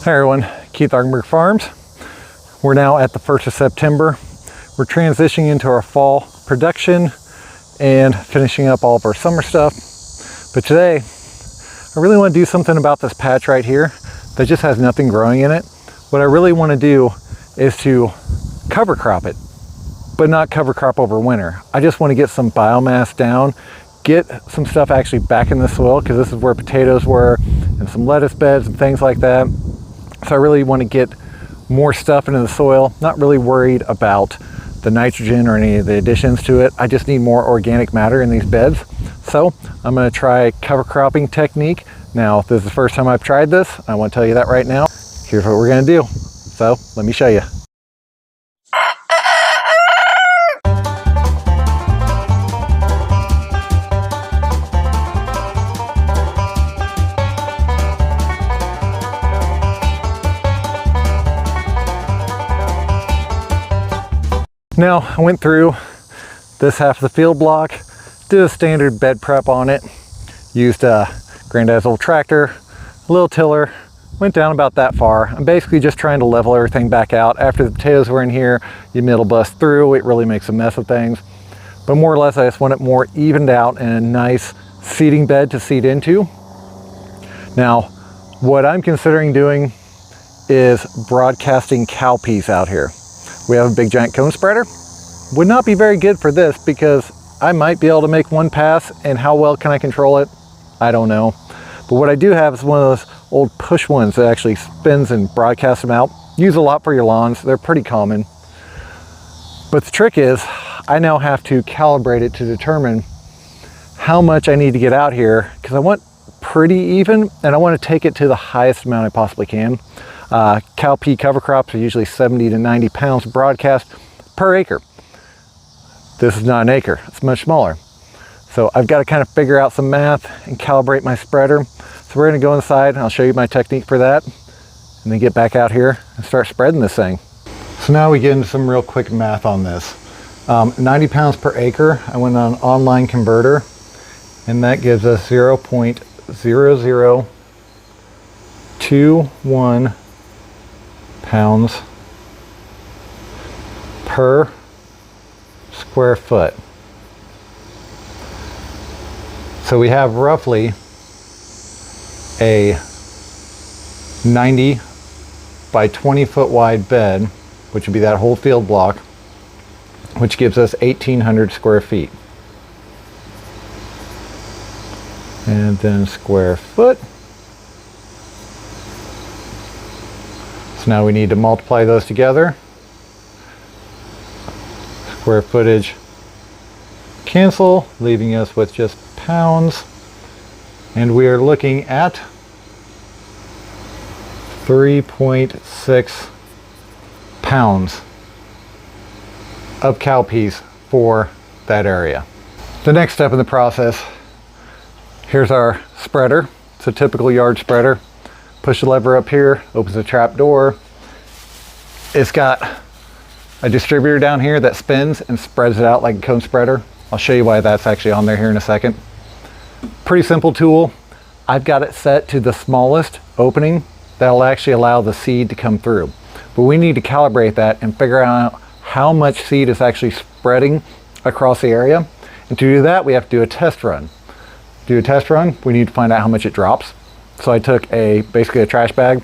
Hi everyone, Keith Argenberg Farms. We're now at the 1st of September. We're transitioning into our fall production and finishing up all of our summer stuff. But today, I really want to do something about this patch right here that just has nothing growing in it. What I really want to do is to cover crop it, but not cover crop over winter. I just want to get some biomass down, get some stuff actually back in the soil, because this is where potatoes were and some lettuce beds and things like that. So I really want to get more stuff into the soil, not really worried about the nitrogen or any of the additions to it. I just need more organic matter in these beds. So I'm going to try cover cropping technique. Now, this is the first time I've tried this. I want to tell you that right now. Here's what we're going to do. So let me show you. Now, I went through this half of the field block, did a standard bed prep on it, used Granddad's old tractor, a little tiller, went down about that far. I'm basically just trying to level everything back out. After the potatoes were in here, you middle bust through, it really makes a mess of things. But more or less, I just want it more evened out and a nice seeding bed to seed into. Now, what I'm considering doing is broadcasting cowpeas out here. We have a big giant cone spreader. Would not be very good for this because I might be able to make one pass, and how well can I control it? I don't know. But what I do have is one of those old push ones that actually spins and broadcasts them out. Use a lot for your lawns. They're pretty common. But the trick is I now have to calibrate it to determine how much I need to get out here, because I want pretty even and I want to take it to the highest amount I possibly can. Cowpea cover crops are usually 70 to 90 pounds broadcast per acre. This is not an acre, it's much smaller. So I've got to kind of figure out some math and calibrate my spreader. So we're going to go inside and I'll show you my technique for that, and then get back out here and start spreading this thing. So now we get into some real quick math on this. 90 pounds per acre, I went on an online converter, and that gives us 0.0021 pounds per square foot. So we have roughly a 90 by 20 foot wide bed, which would be that whole field block, which gives us 1,800 square feet. And then square foot. So now we need to multiply those together. Square footage cancel, leaving us with just pounds. And we are looking at 3.6 pounds of cowpeas for that area. The next step in the process, here's our spreader. It's a typical yard spreader. Push the lever up here, opens the trap door. It's got a distributor down here that spins and spreads it out like a cone spreader. I'll show you why that's actually on there here in a second. Pretty simple tool. I've got it set to the smallest opening that'll actually allow the seed to come through. But we need to calibrate that and figure out how much seed is actually spreading across the area. And to do that, we have to do a test run. To do a test run, we need to find out how much it drops. So I took basically a trash bag,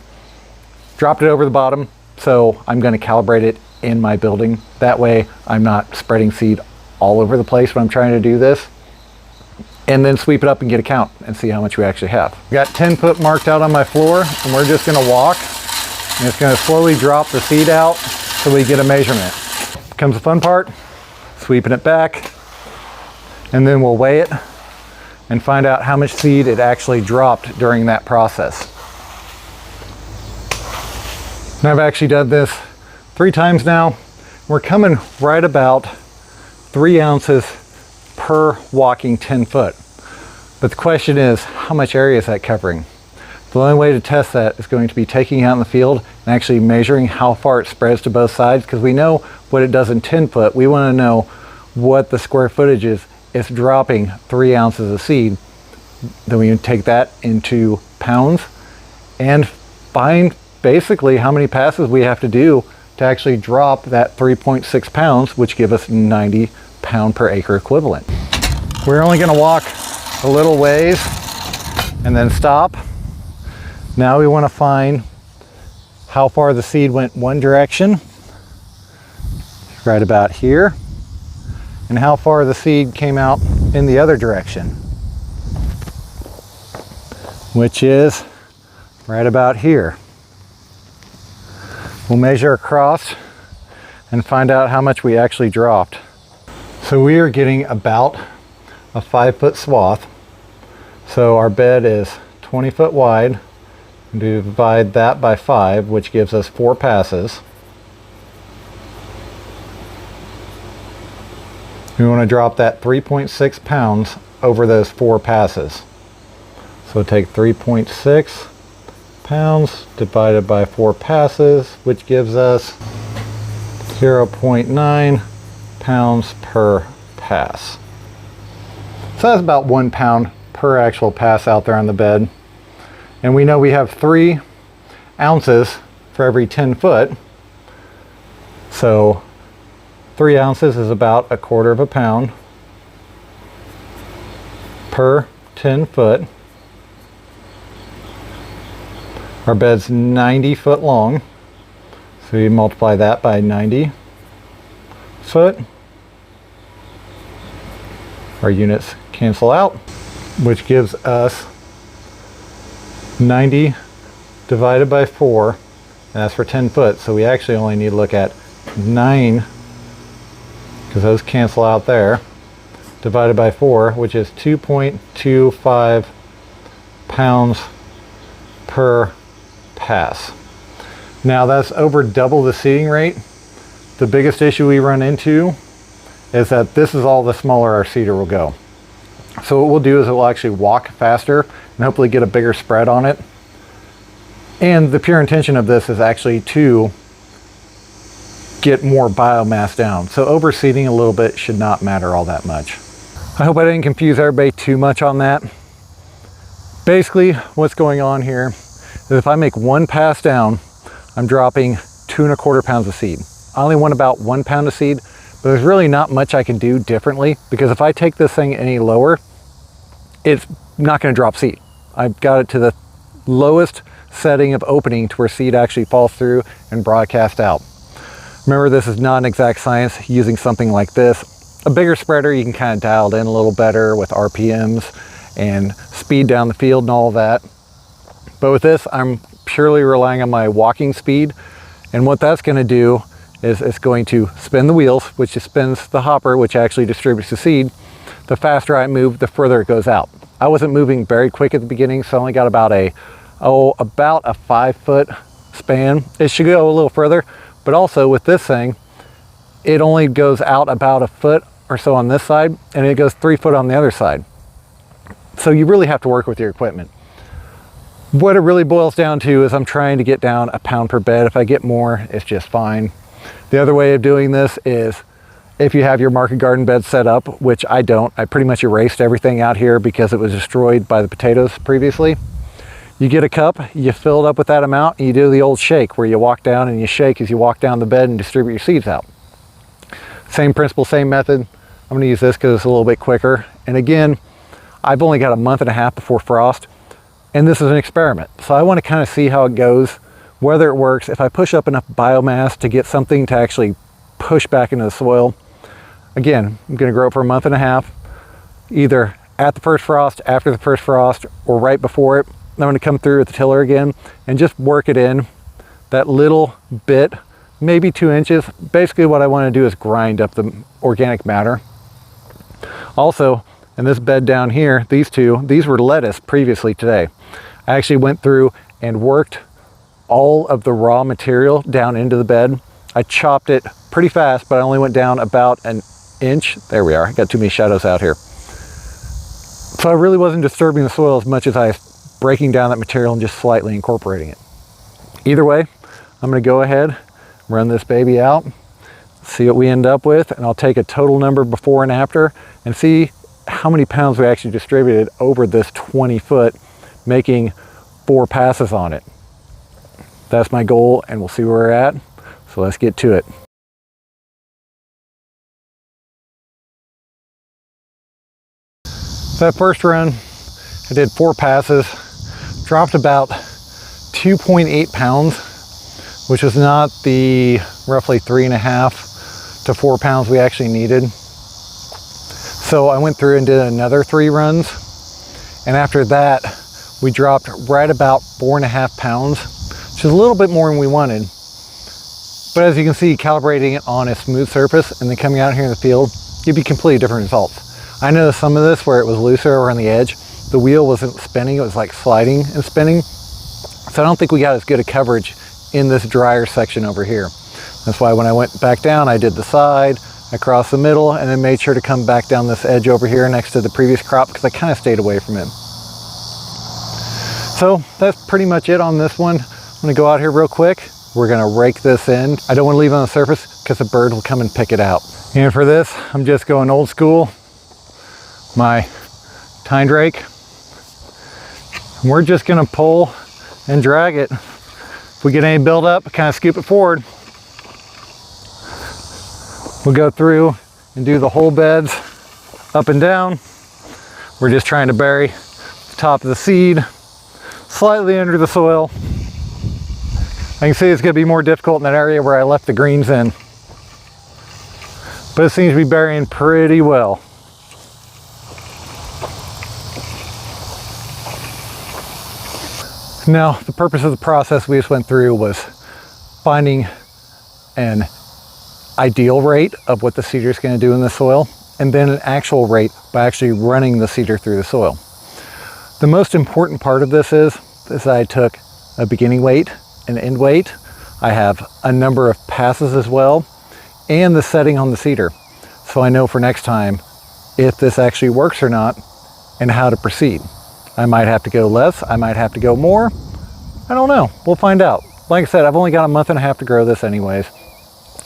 dropped it over the bottom. So I'm going to calibrate it in my building. That way I'm not spreading seed all over the place when I'm trying to do this. And then sweep it up and get a count and see how much we actually have. We got 10 foot marked out on my floor, and we're just going to walk, and it's going to slowly drop the seed out so we get a measurement. Comes the fun part, sweeping it back, and then we'll weigh it and find out how much seed it actually dropped during that process. And I've actually done this 3 times now. We're coming right about 3 ounces per walking 10 foot. But the question is, how much area is that covering? The only way to test that is going to be taking it out in the field and actually measuring how far it spreads to both sides, because we know what it does in 10 foot. We want to know what the square footage is. It's dropping 3 ounces of seed. Then we take that into pounds and find basically how many passes we have to do to actually drop that 3.6 pounds, which give us 90 pound per acre equivalent. We're only going to walk a little ways and then stop. Now we want to find how far the seed went one direction, right about here, and how far the seed came out in the other direction, which is right about here. We'll measure across and find out how much we actually dropped. So we are getting about a 5-foot swath. So our bed is 20 foot wide. Divide that by 5, which gives us 4 passes. We want to drop that 3.6 pounds over those 4 passes. So take 3.6 pounds divided by 4 passes, which gives us 0.9 pounds per pass. So that's about 1 pound per actual pass out there on the bed. And we know we have 3 ounces for every 10 foot. So 3 ounces is about 1/4 pound per 10 foot. Our bed's 90 foot long. So you multiply that by 90 foot. Our units cancel out, which gives us 90 divided by 4, and that's for 10 foot. So we actually only need to look at 9, because those cancel out there, divided by 4, which is 2.25 pounds per pass. Now that's over double the seeding rate. The biggest issue we run into is that this is all the smaller our seeder will go. So what we'll do is it will actually walk faster and hopefully get a bigger spread on it. And the pure intention of this is actually to get more biomass down. So overseeding a little bit should not matter all that much. I hope I didn't confuse everybody too much on that. Basically, what's going on here is if I make 1 pass down, I'm dropping 2 1/4 pounds of seed. I only want about 1 pound of seed, but there's really not much I can do differently, because if I take this thing any lower, it's not going to drop seed. I've got it to the lowest setting of opening to where seed actually falls through and broadcast out. Remember, this is not an exact science using something like this. A bigger spreader, you can kind of dial it in a little better with RPMs and speed down the field and all of that. But with this, I'm purely relying on my walking speed. And what that's going to do is it's going to spin the wheels, which spins the hopper, which actually distributes the seed. The faster I move, the further it goes out. I wasn't moving very quick at the beginning, so I only got about a 5-foot span. It should go a little further, but also with this thing, it only goes out about 1 foot or so on this side, and it goes 3 foot on the other side. So you really have to work with your equipment. What it really boils down to is I'm trying to get down 1 pound per bed. If I get more, it's just fine. The other way of doing this is if you have your market garden bed set up, which I don't. I pretty much erased everything out here because it was destroyed by the potatoes previously. You get a cup, you fill it up with that amount, and you do the old shake where you walk down and you shake as you walk down the bed and distribute your seeds out. Same principle, same method. I'm going to use this because it's a little bit quicker. And again, I've only got 1.5 months before frost, and this is an experiment. So I want to kind of see how it goes, whether it works. If I push up enough biomass to get something to actually push back into the soil. Again, I'm going to grow it for 1.5 months, either at the first frost, after the first frost, or right before it. I'm going to come through with the tiller again and just work it in that little bit, maybe 2 inches. Basically what I want to do is grind up the organic matter. Also, in this bed down here, these were lettuce previously today. I actually went through and worked all of the raw material down into the bed. I chopped it pretty fast, but I only went down about 1 inch. There we are. I got too many shadows out here. So I really wasn't disturbing the soil as much as I was breaking down that material and just slightly incorporating it. Either way, I'm going to go ahead, run this baby out, see what we end up with, and I'll take a total number before and after and see how many pounds we actually distributed over this 20 foot, making 4 passes on it. That's my goal, and we'll see where we're at. So let's get to it. That first run, I did 4 passes, dropped about 2.8 pounds, which is not the roughly 3.5 to 4 pounds we actually needed. So I went through and did another 3 runs, and after that we dropped right about 4.5 pounds, which is a little bit more than we wanted. But as you can see, calibrating it on a smooth surface and then coming out here in the field give you completely different results. I noticed some of this where it was looser around the edge, the wheel wasn't spinning, it was like sliding and spinning. So I don't think we got as good a coverage in this drier section over here. That's why when I went back down, I did the side, across the middle, and then made sure to come back down this edge over here next to the previous crop because I kind of stayed away from it. So that's pretty much it on this one. I'm gonna go out here real quick. We're gonna rake this in. I don't wanna leave it on the surface because the bird will come and pick it out. And for this, I'm just going old school. My tine rake. And we're just gonna pull and drag it. If we get any buildup, kind of scoop it forward. We'll go through and do the whole beds up and down. We're just trying to bury the top of the seed slightly under the soil. I can see it's going to be more difficult in that area where I left the greens in, but it seems to be burying pretty well. Now, the purpose of the process we just went through was finding an ideal rate of what the seeder is going to do in the soil, and then an actual rate by actually running the seeder through the soil. The most important part of this is I took a beginning weight, an end weight. I have a number of passes as well, and the setting on the seeder. So I know for next time if this actually works or not and how to proceed. I might have to go less, I might have to go more. I don't know, we'll find out. Like I said, I've only got a month and a half to grow this anyways.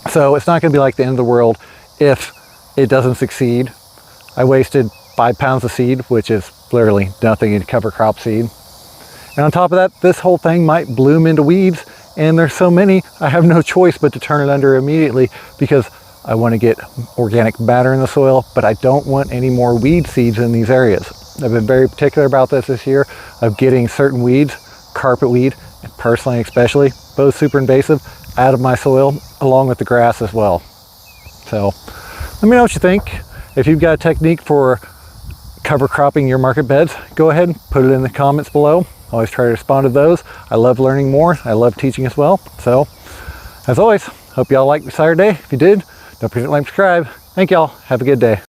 So it's not gonna be like the end of the world if it doesn't succeed. I wasted 5 pounds of seed, which is literally nothing in cover crop seed. And on top of that, this whole thing might bloom into weeds, and there's so many, I have no choice but to turn it under immediately because I want to get organic matter in the soil, but I don't want any more weed seeds in these areas. I've been very particular about this year of getting certain weeds, carpet weed, and purslane especially, both super invasive, out of my soil, along with the grass as well. So let me know what you think. If you've got a technique for cover cropping your market beds, go ahead and put it in the comments below. Always try to respond to those. I love learning more. I love teaching as well. So as always, hope y'all liked Saturday. If you did, don't forget to like and subscribe. Thank y'all. Have a good day.